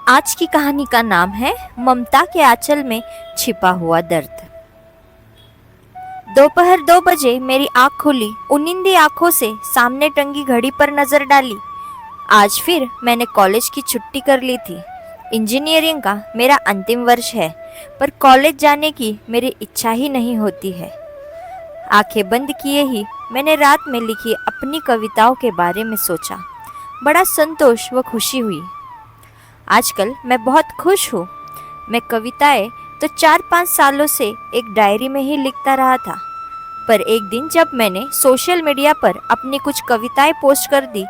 आज की कहानी का नाम है ममता के आंचल में छिपा हुआ दर्द। दोपहर 2 बजे मेरी आंख खुली। उनिंदी आंखों से सामने टंगी घड़ी पर नजर डाली। आज फिर मैंने कॉलेज की छुट्टी कर ली थी। इंजीनियरिंग का मेरा अंतिम वर्ष है, पर कॉलेज जाने की मेरी इच्छा ही नहीं होती है। आंखें बंद किए ही मैंने रात में लिखी अपनी कविताओं के बारे में सोचा। बड़ा संतोष व खुशी हुई। आजकल मैं बहुत खुश हूँ। मैं कविताएं तो 4-5 सालों से एक डायरी में ही लिखता रहा था, पर एक दिन जब मैंने सोशल मीडिया पर अपनी कुछ कविताएं पोस्ट कर दी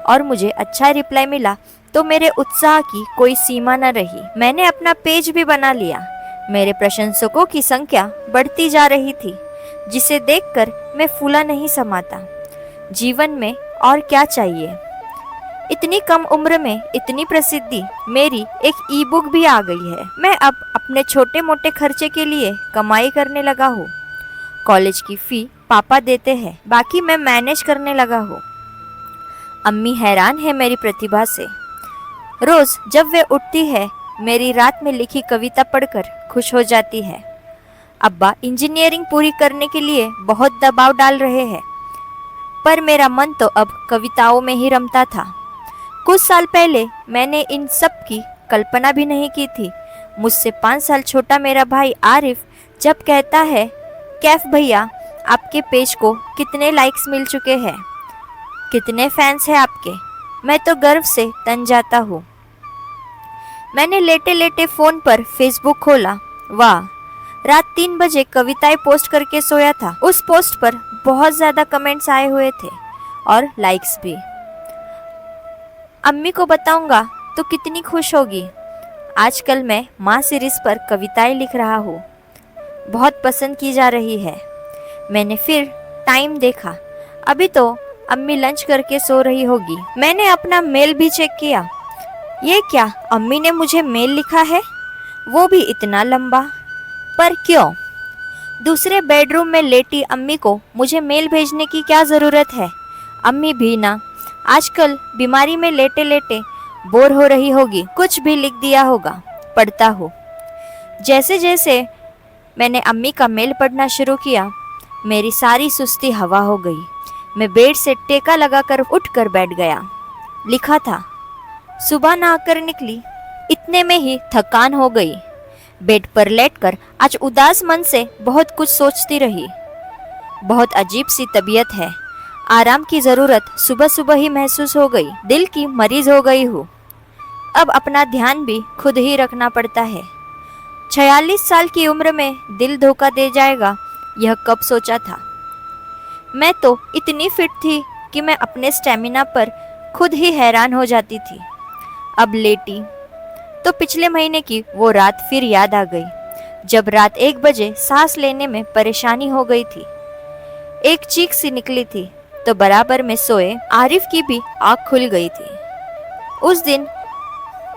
और मुझे अच्छा रिप्लाई मिला, तो मेरे उत्साह की कोई सीमा न रही। मैंने अपना पेज भी बना लिया। मेरे प्रशंसकों की संख्या बढ़ती जा रही थी, जिसे देखकर मैं फूला नहीं समाता। जीवन में और क्या चाहिए। इतनी कम उम्र में इतनी प्रसिद्धि। मेरी एक ई बुक भी आ गई है। मैं अब अपने छोटे मोटे खर्चे के लिए कमाई करने लगा हूँ। कॉलेज की फी पापा देते हैं, बाकी मैं मैनेज करने लगा हूँ। अम्मी हैरान है मेरी प्रतिभा से। रोज जब वे उठती है, मेरी रात में लिखी कविता पढ़कर खुश हो जाती है। अब्बा इंजीनियरिंग पूरी करने के लिए बहुत दबाव डाल रहे हैं, पर मेरा मन तो अब कविताओं में ही रमता था। कुछ साल पहले मैंने इन सब की कल्पना भी नहीं की थी। मुझसे 5 साल छोटा मेरा भाई आरिफ जब कहता है, कैफ भैया आपके पेज को कितने लाइक्स मिल चुके हैं, कितने फैंस हैं आपके, मैं तो गर्व से तन जाता हूँ। मैंने लेटे लेटे फोन पर फेसबुक खोला। वाह, रात 3 बजे कविताएं पोस्ट करके सोया था। उस पोस्ट पर बहुत ज्यादा कमेंट्स आए हुए थे और लाइक्स भी। अम्मी को बताऊंगा तो कितनी खुश होगी। आजकल मैं माँ सीरीज पर कविताएं लिख रहा हूँ, बहुत पसंद की जा रही है। मैंने फिर टाइम देखा, अभी तो अम्मी लंच करके सो रही होगी। मैंने अपना मेल भी चेक किया। ये क्या, अम्मी ने मुझे मेल लिखा है, वो भी इतना लंबा। पर क्यों? दूसरे बेडरूम में लेटी अम्मी को मुझे मेल भेजने की क्या ज़रूरत है? अम्मी भी ना आजकल बीमारी में लेटे लेटे बोर हो रही होगी। कुछ भी लिख दिया होगा, पढ़ता हूँ। जैसे जैसे मैंने अम्मी का मेल पढ़ना शुरू किया, मेरी सारी सुस्ती हवा हो गई। मैं बेड से टेका लगाकर उठकर बैठ गया। लिखा था, सुबह नहाकर निकली, इतने में ही थकान हो गई। बेड पर लेटकर आज उदास मन से बहुत कुछ सोचती रही। बहुत अजीब सी तबीयत है, आराम की जरूरत सुबह सुबह ही महसूस हो गई। दिल की मरीज हो गई हूँ। अब अपना ध्यान भी खुद ही रखना पड़ता है। 46 साल की उम्र में दिल धोखा दे जाएगा, यह कब सोचा था। मैं तो इतनी फिट थी कि मैं अपने स्टेमिना पर खुद ही हैरान हो जाती थी। अब लेटी तो पिछले महीने की वो रात फिर याद आ गई, जब रात 1 बजे सांस लेने में परेशानी हो गई थी। एक चीख सी निकली थी तो बराबर में सोए आरिफ की भी आंख खुल गई थी। उस दिन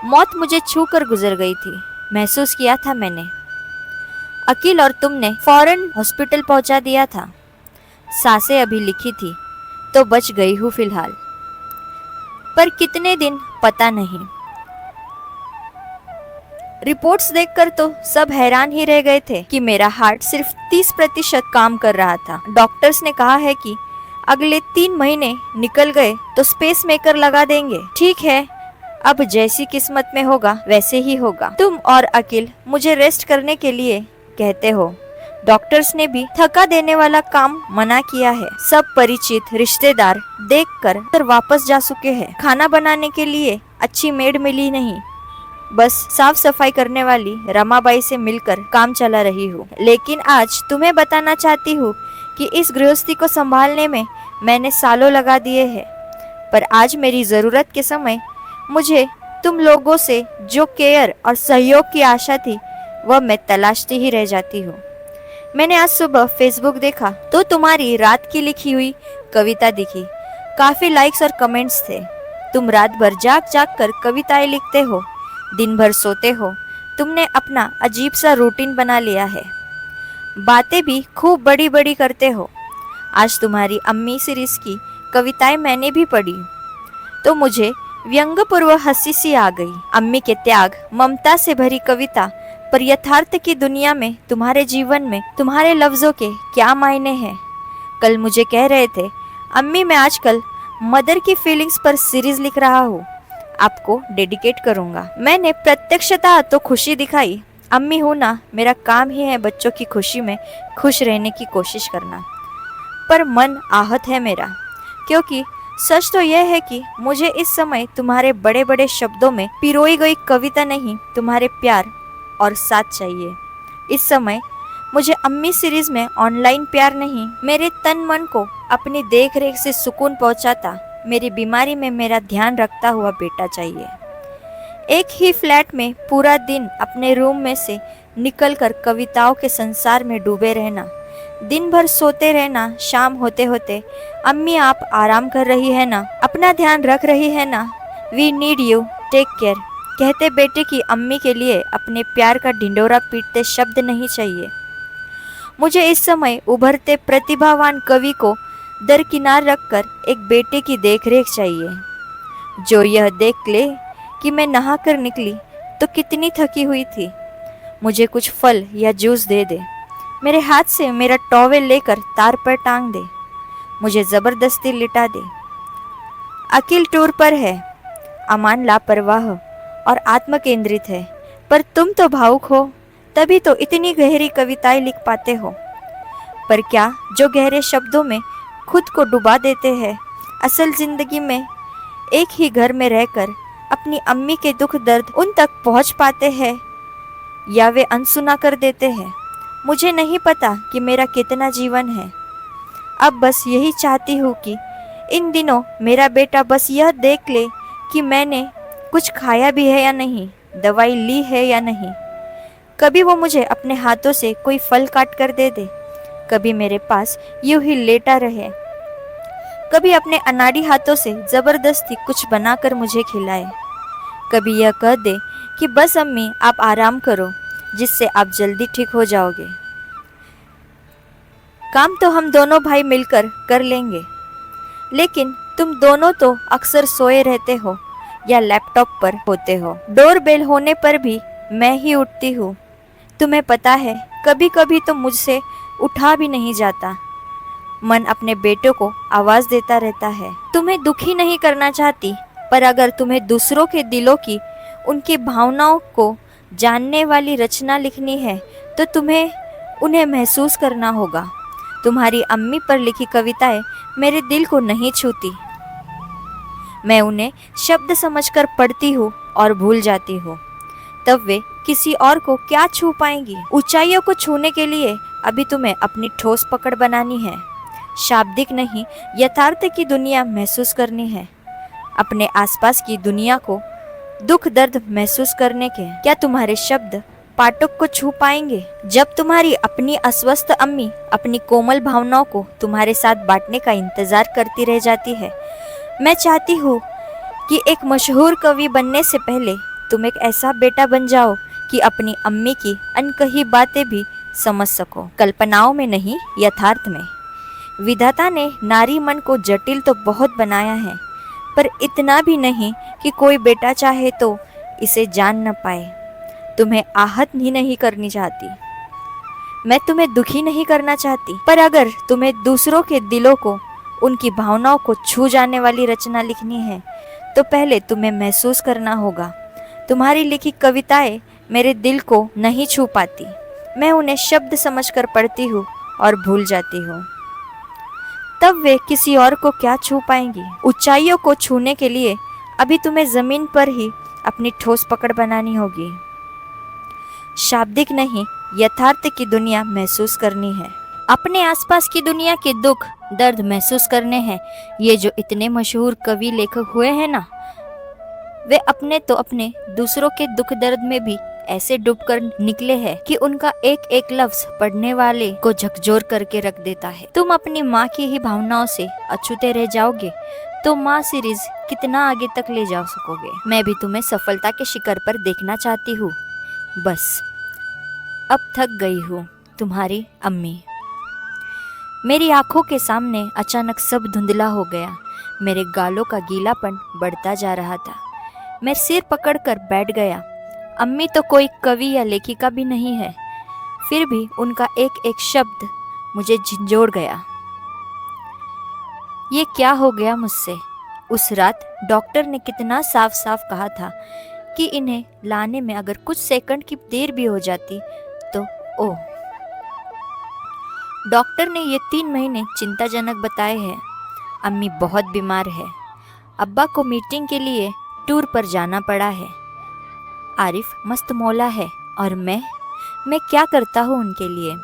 मौत मुझे छू कर गुजर गई थी, महसूस किया था मैंने। अकील और तुमने फौरन हॉस्पिटल पहुंचा दिया था। सांसें अभी लिखी थी तो बच गई हूँ फिलहाल, पर कितने दिन पता नहीं। रिपोर्ट्स देखकर तो सब हैरान ही रह गए थे कि मेरा हार्ट सिर्फ 30% काम कर रहा था। डॉक्टर्स ने कहा है कि अगले 3 महीने निकल गए तो स्पेस मेकर लगा देंगे। ठीक है, अब जैसी किस्मत में होगा वैसे ही होगा। तुम और अकील मुझे रेस्ट करने के लिए कहते हो। डॉक्टर्स ने भी थका देने वाला काम मना किया है। सब परिचित रिश्तेदार देखकर वापस जा चुके हैं। खाना बनाने के लिए अच्छी मेड मिली नहीं, बस साफ सफाई करने वाली रमाबाई से मिलकर काम चला रही हूँ। लेकिन आज तुम्हें बताना चाहती हूँ कि इस गृहस्थी को संभालने में मैंने सालों लगा दिए हैं, पर आज मेरी ज़रूरत के समय मुझे तुम लोगों से जो केयर और सहयोग की आशा थी, वह मैं तलाशती ही रह जाती हूँ। मैंने आज सुबह फेसबुक देखा तो तुम्हारी रात की लिखी हुई कविता दिखी। काफ़ी लाइक्स और कमेंट्स थे। तुम रात भर जाग जाग कर कविताएं लिखते हो, दिन भर सोते हो। तुमने अपना अजीब सा रूटीन बना लिया है। बातें भी खूब बड़ी बड़ी करते हो। आज तुम्हारी अम्मी सीरीज की कविताएं मैंने भी पढ़ी तो मुझे व्यंग्यपूर्व हंसी सी आ गई। अम्मी के त्याग, ममता से भरी कविता, पर यथार्थ की दुनिया में तुम्हारे जीवन में तुम्हारे लफ्जों के क्या मायने हैं। कल मुझे कह रहे थे, अम्मी मैं आजकल मदर की फीलिंग्स पर सीरीज लिख रहा हूँ, आपको डेडिकेट करूँगा। मैंने प्रत्यक्षता तो खुशी दिखाई, अम्मी हूँ ना, मेरा काम ही है बच्चों की खुशी में खुश रहने की कोशिश करना। पर मन आहत है मेरा, क्योंकि सच तो यह है कि मुझे इस समय तुम्हारे बड़े बड़े शब्दों में पिरोई गई कविता नहीं, तुम्हारे प्यार और साथ चाहिए। इस समय मुझे अम्मी सीरीज में ऑनलाइन प्यार नहीं, मेरे तन मन को अपनी देख रेख से सुकून पहुंचाता, मेरी बीमारी में मेरा ध्यान रखता हुआ बेटा चाहिए। एक ही फ्लैट में पूरा दिन अपने रूम में से निकलकर कविताओं के संसार में डूबे रहना, दिन भर सोते रहना, शाम होते होते अम्मी आप आराम कर रही है ना, अपना ध्यान रख रही है ना, we need you, take care कहते बेटे की अम्मी के लिए अपने प्यार का ढिंडोरा पीटते शब्द नहीं चाहिए। मुझे इस समय उभरते प्रतिभावान कवि को दरकिनार रखकर एक बेटे की देखरेख चाहिए, जो यह देख ले कि मैं नहा कर निकली तो कितनी थकी हुई थी, मुझे कुछ फल या जूस दे दे, मेरे हाथ से मेरा टॉवेल लेकर तार पर टांग दे, मुझे जबरदस्ती लिटा दे। अकिल टूर पर है, अमान लापरवाह और आत्म केंद्रित है, पर तुम तो भावुक हो, तभी तो इतनी गहरी कविताएं लिख पाते हो। पर क्या जो गहरे शब्दों में खुद को डुबा देते हैं, असल जिंदगी में एक ही घर में रहकर अपनी अम्मी के दुख दर्द उन तक पहुंच पाते हैं, या वे अनसुना कर देते हैं। मुझे नहीं पता कि मेरा कितना जीवन है। अब बस यही चाहती हूँ कि इन दिनों मेरा बेटा बस यह देख ले कि मैंने कुछ खाया भी है या नहीं, दवाई ली है या नहीं। कभी वो मुझे अपने हाथों से कोई फल काट कर दे दे, कभी मेरे पास यूं ही लेटा रहे, कभी अपने अनाड़ी हाथों से जबरदस्ती कुछ बनाकर मुझे खिलाए, कभी यह कह दे कि बस अम्मी आप आराम करो, जिससे आप जल्दी ठीक हो जाओगे। काम तो हम दोनों भाई मिलकर कर लेंगे, लेकिन तुम दोनों तो अक्सर सोए रहते हो या लैपटॉप पर होते हो। डोर बेल होने पर भी मैं ही उठती हूँ। तुम्हें पता है कभी कभी तो मुझसे उठा भी नहीं जाता। मन अपने बेटों को आवाज देता रहता है। तुम्हें दुखी नहीं करना चाहती, पर अगर तुम्हें दूसरों के दिलों की, उनकी भावनाओं को जानने वाली रचना लिखनी है तो तुम्हें उन्हें महसूस करना होगा। तुम्हारी अम्मी पर लिखी कविताएं मेरे दिल को नहीं छूती। मैं उन्हें शब्द समझकर पढ़ती हूँ और भूल जाती हूँ, तब वे किसी और को क्या छू पाएंगी। ऊंचाइयों को छूने के लिए अभी तुम्हें अपनी ठोस पकड़ बनानी है, शाब्दिक नहीं यथार्थ की दुनिया महसूस करनी है। अपने आसपास की दुनिया को दुख दर्द महसूस करने के क्या तुम्हारे शब्द पाठक को छू पाएंगे? जब तुम्हारी अपनी अस्वस्थ अम्मी अपनी कोमल भावनाओं को तुम्हारे साथ बांटने का इंतजार करती रह जाती है, मैं चाहती हूँ कि एक मशहूर कवि बनने से पहले तुम एक ऐसा बेटा बन जाओ कि अपनी अम्मी की अनकही बातें भी समझ सको। कल्पनाओं में नहीं, यथार्थ में। विधाता ने नारी मन को जटिल तो बहुत बनाया है, पर इतना भी नहीं कि कोई बेटा चाहे तो इसे जान न पाए। तुम्हें आहत ही नहीं करनी चाहती, मैं तुम्हें दुखी नहीं करना चाहती, पर अगर तुम्हें दूसरों के दिलों को, उनकी भावनाओं को छू जाने वाली रचना लिखनी है तो पहले तुम्हें महसूस करना होगा। तुम्हारी लिखी कविताएं मेरे दिल को नहीं छू पाती, मैं उन्हें शब्द समझकर पढ़ती हूँ और भूल जाती हूँ, तब वे किसी और को क्या छू पाएंगी। ऊंचाइयों को छूने के लिए अभी तुम्हें जमीन पर ही अपनी ठोस पकड़ बनानी होगी। शाब्दिक नहीं, यथार्थ की दुनिया महसूस करनी है। अपने आसपास की दुनिया के दुख दर्द महसूस करने हैं। ये जो इतने मशहूर कवि लेखक हुए हैं ना, वे अपने तो अपने दूसरों के दुख दर्द में भी ऐसे डूबकर निकले हैं कि उनका एक एक लफ्ज पढ़ने वाले को झकझोर करके रख देता है। तुम अपनी माँ की ही भावनाओं से अछूते रह जाओगे तो माँ सीरीज कितना आगे तक ले जा सकोगे। मैं भी तुम्हें सफलता के शिखर पर देखना चाहती हूँ, बस अब थक गई हूँ। तुम्हारी अम्मी। मेरी आंखों के सामने अचानक सब धुंधला हो गया। मेरे गालों का गीलापन बढ़ता जा रहा था। मैं सिर पकड़कर बैठ गया। अम्मी तो कोई कवि या लेखिका भी नहीं है, फिर भी उनका एक एक शब्द मुझे झंझोड़ गया। ये क्या हो गया मुझसे? उस रात डॉक्टर ने कितना साफ साफ कहा था कि इन्हें लाने में अगर कुछ सेकंड की देर भी हो जाती तो ओह। डॉक्टर ने ये 3 महीने चिंताजनक बताए हैं। अम्मी बहुत बीमार है। अब्बा को मीटिंग के लिए टूर पर जाना पड़ा है। आरिफ मस्त मौला है और मैं क्या करता हूँ उनके लिए।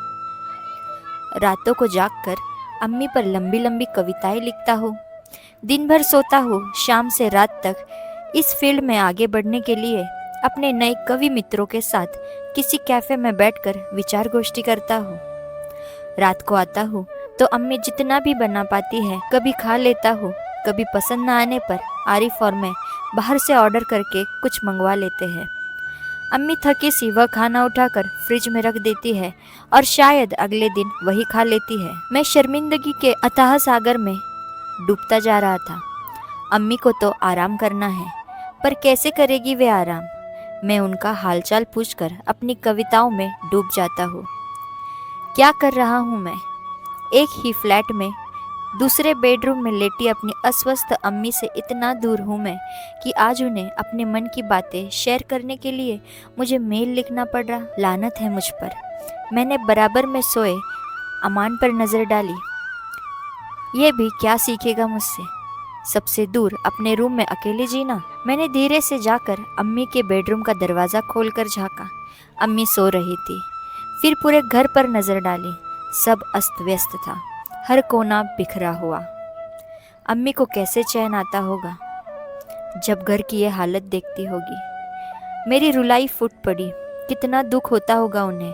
रातों को जागकर अम्मी पर लंबी लंबी कविताएं लिखता हूँ। दिन भर सोता हूँ। शाम से रात तक इस फील्ड में आगे बढ़ने के लिए अपने नए कवि मित्रों के साथ किसी कैफे में बैठकर विचार गोष्ठी करता हूँ। रात को आता हूँ तो अम्मी जितना भी बना पाती है कभी खा लेता हूँ, कभी पसंद न आने पर आरिफ और मैं बाहर से ऑर्डर करके कुछ मंगवा लेते हैं। अम्मी थकी सी वह खाना उठाकर फ्रिज में रख देती है और शायद अगले दिन वही खा लेती है। मैं शर्मिंदगी के अथाह सागर में डूबता जा रहा था। अम्मी को तो आराम करना है, पर कैसे करेगी वे आराम? मैं उनका हालचाल पूछकर अपनी कविताओं में डूब जाता हूँ। क्या कर रहा हूँ मैं? एक ही फ्लैट में दूसरे बेडरूम में लेटी अपनी अस्वस्थ अम्मी से इतना दूर हूँ मैं कि आज उन्हें अपने मन की बातें शेयर करने के लिए मुझे मेल लिखना पड़ रहा। लानत है मुझ पर। मैंने बराबर में सोए अमान पर नज़र डाली। ये भी क्या सीखेगा मुझसे? सबसे दूर अपने रूम में अकेले जीना। मैंने धीरे से जाकर अम्मी के बेडरूम का दरवाज़ा खोलकर झाँका। अम्मी सो रही थी। फिर पूरे घर पर नज़र डाली। सब अस्त व्यस्त था, हर कोना बिखरा हुआ। अम्मी को कैसे चैन आता होगा जब घर की ये हालत देखती होगी। मेरी रुलाई फूट पड़ी। कितना दुख होता होगा उन्हें।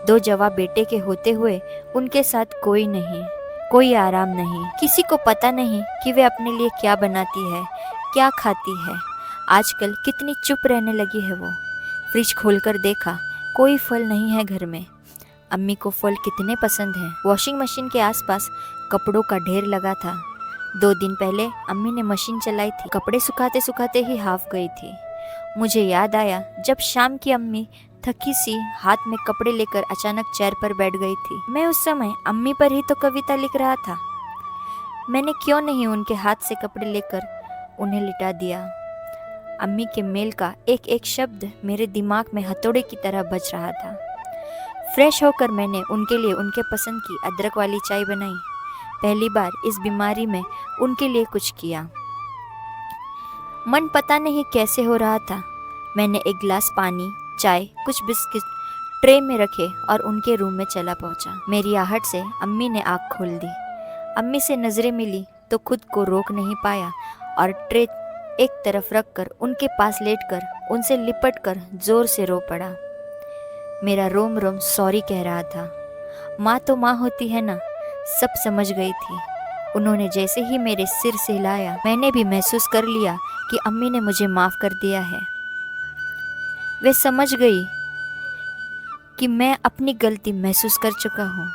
2 जवा बेटे के होते हुए उनके साथ कोई नहीं, कोई आराम नहीं। किसी को पता नहीं कि वे अपने लिए क्या बनाती है, क्या खाती है। आजकल कितनी चुप रहने लगी है वो। फ्रिज खोलकर देखा, कोई फल नहीं है घर में। अम्मी को फल कितने पसंद हैं। वॉशिंग मशीन के आसपास कपड़ों का ढेर लगा था। 2 दिन पहले अम्मी ने मशीन चलाई थी। कपड़े सुखाते सुखाते ही हाफ गई थी। मुझे याद आया जब शाम की अम्मी थकी सी हाथ में कपड़े लेकर अचानक चेयर पर बैठ गई थी। मैं उस समय अम्मी पर ही तो कविता लिख रहा था। मैंने क्यों नहीं उनके हाथ से कपड़े लेकर उन्हें लिटा दिया। अम्मी के मेल का एक एक शब्द मेरे दिमाग में हथौड़े की तरह बज रहा था। फ्रेश होकर मैंने उनके लिए उनके पसंद की अदरक वाली चाय बनाई। पहली बार इस बीमारी में उनके लिए कुछ किया। मन पता नहीं कैसे हो रहा था। मैंने एक गिलास पानी, चाय, कुछ बिस्किट ट्रे में रखे और उनके रूम में चला पहुंचा। मेरी आहट से अम्मी ने आँख खोल दी। अम्मी से नजरें मिली तो खुद को रोक नहीं पाया और ट्रे एक तरफ रखकर उनके पास लेटकर उनसे लिपटकर जोर से रो पड़ा। मेरा रोम रोम सॉरी कह रहा था। माँ तो माँ होती है ना, सब समझ गई थी। उन्होंने जैसे ही मेरे सिर से हिलाया, मैंने भी महसूस कर लिया कि अम्मी ने मुझे माफ़ कर दिया है। वे समझ गई कि मैं अपनी गलती महसूस कर चुका हूँ।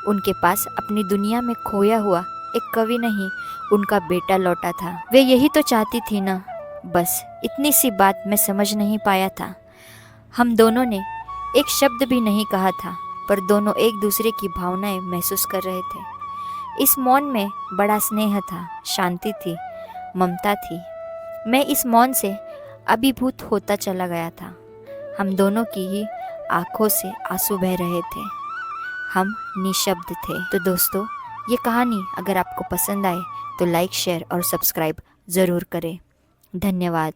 उनके पास अपनी दुनिया में खोया हुआ एक कवि नहीं, उनका बेटा लौटा था। वे यही तो चाहती थी ना। बस इतनी सी बात मैं समझ नहीं पाया था। हम दोनों ने एक शब्द भी नहीं कहा था, पर दोनों एक दूसरे की भावनाएं महसूस कर रहे थे। इस मौन में बड़ा स्नेह था, शांति थी, ममता थी। मैं इस मौन से अभिभूत होता चला गया था। हम दोनों की ही आंखों से आंसू बह रहे थे। हम निशब्द थे। तो दोस्तों, ये कहानी अगर आपको पसंद आए तो लाइक, शेयर और सब्सक्राइब ज़रूर करें। धन्यवाद।